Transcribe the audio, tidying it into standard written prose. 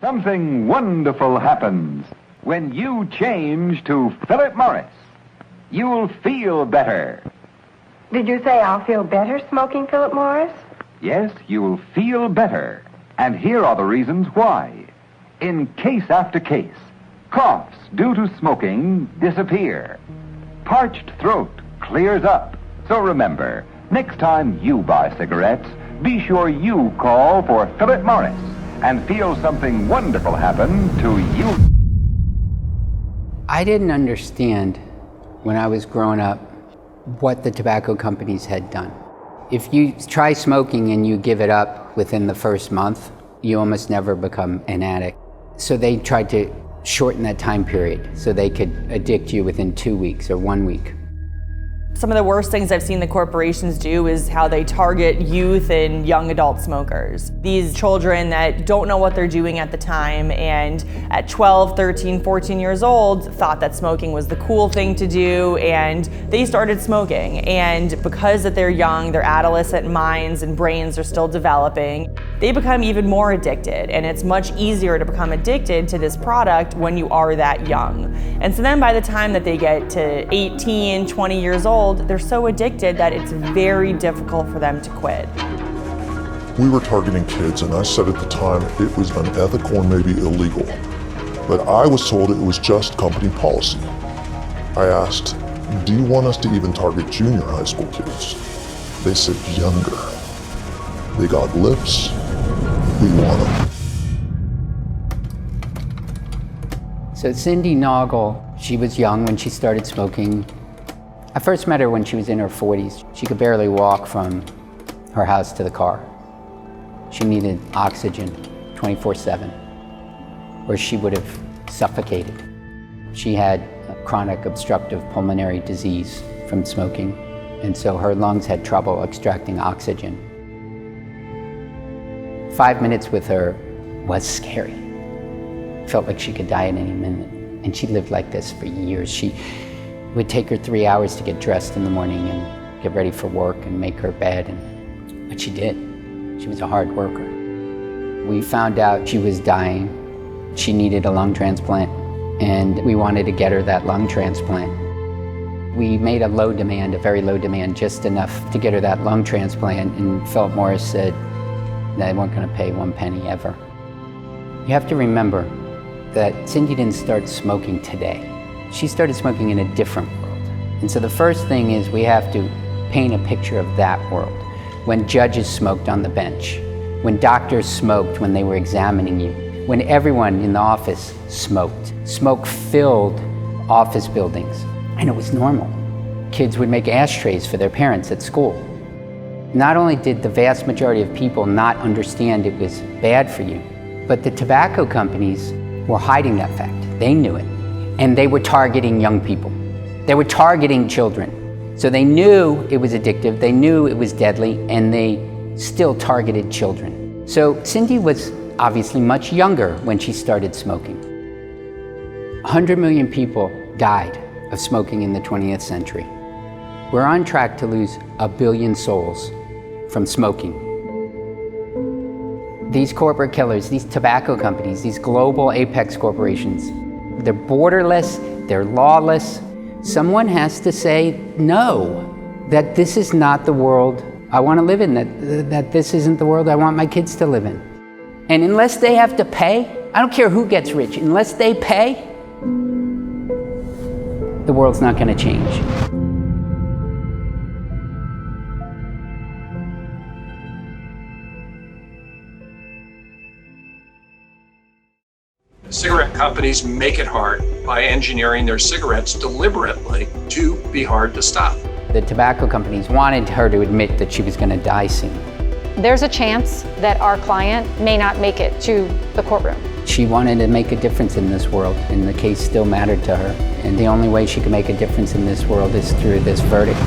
Something wonderful happens when you change to Philip Morris. You'll feel better. Did you say I'll feel better smoking Philip Morris? Yes, you'll feel better. And here are the reasons why. In case after case, coughs due to smoking disappear. Parched throat clears up. So remember, next time you buy cigarettes, be sure you call for Philip Morris and feel something wonderful happen to you. I didn't understand when I was growing up what the tobacco companies had done. If you try smoking and you give it up within the first month, you almost never become an addict. So they tried to shorten that time period so they could addict you within 2 weeks or 1 week. Some of the worst things I've seen the corporations do is how they target youth and young adult smokers. These children that don't know what they're doing at the time, and at 12, 13, 14 years old thought that smoking was the cool thing to do, and they started smoking. And because that they're young, their adolescent minds and brains are still developing, they become even more addicted. And it's much easier to become addicted to this product when you are that young. And so then by the time that they get to 18, 20 years old, they're so addicted that it's very difficult for them to quit. We were targeting kids, and I said at the time it was unethical and maybe illegal. But I was told it was just company policy. I asked, do you want us to even target junior high school kids? They said younger. They got lips. We want them. So Cindy Noggle, she was young when she started smoking. I first met her when she was in her 40s. She could barely walk from her house to the car. She needed oxygen 24/7, or she would have suffocated. She had chronic obstructive pulmonary disease from smoking, and so her lungs had trouble extracting oxygen. 5 minutes with her was scary. Felt like she could die at any minute, and she lived like this for years. It would take her 3 hours to get dressed in the morning and get ready for work and make her bed, but she did. She was a hard worker. We found out she was dying. She needed a lung transplant, and we wanted to get her that lung transplant. We made a low demand, a very low demand, just enough to get her that lung transplant, and Philip Morris said they weren't going to pay 1 penny ever. You have to remember that Cindy didn't start smoking today. She started smoking in a different world. And so the first thing is we have to paint a picture of that world. When judges smoked on the bench, when doctors smoked when they were examining you, when everyone in the office smoked. Smoke filled office buildings, and it was normal. Kids would make ashtrays for their parents at school. Not only did the vast majority of people not understand it was bad for you, but the tobacco companies were hiding that fact. They knew it. And they were targeting young people. They were targeting children. So they knew it was addictive, they knew it was deadly, and they still targeted children. So Cindy was obviously much younger when she started smoking. 100 million people died of smoking in the 20th century. We're on track to lose 1 billion souls from smoking. These corporate killers, these tobacco companies, these global apex corporations, they're borderless, they're lawless. Someone has to say no, that this is not the world I want to live in, that this isn't the world I want my kids to live in. And unless they have to pay, I don't care who gets rich, unless they pay, the world's not going to change. Cigarette companies make it hard by engineering their cigarettes deliberately to be hard to stop. The tobacco companies wanted her to admit that she was going to die soon. There's a chance that our client may not make it to the courtroom. She wanted to make a difference in this world, and the case still mattered to her. And the only way she could make a difference in this world is through this verdict.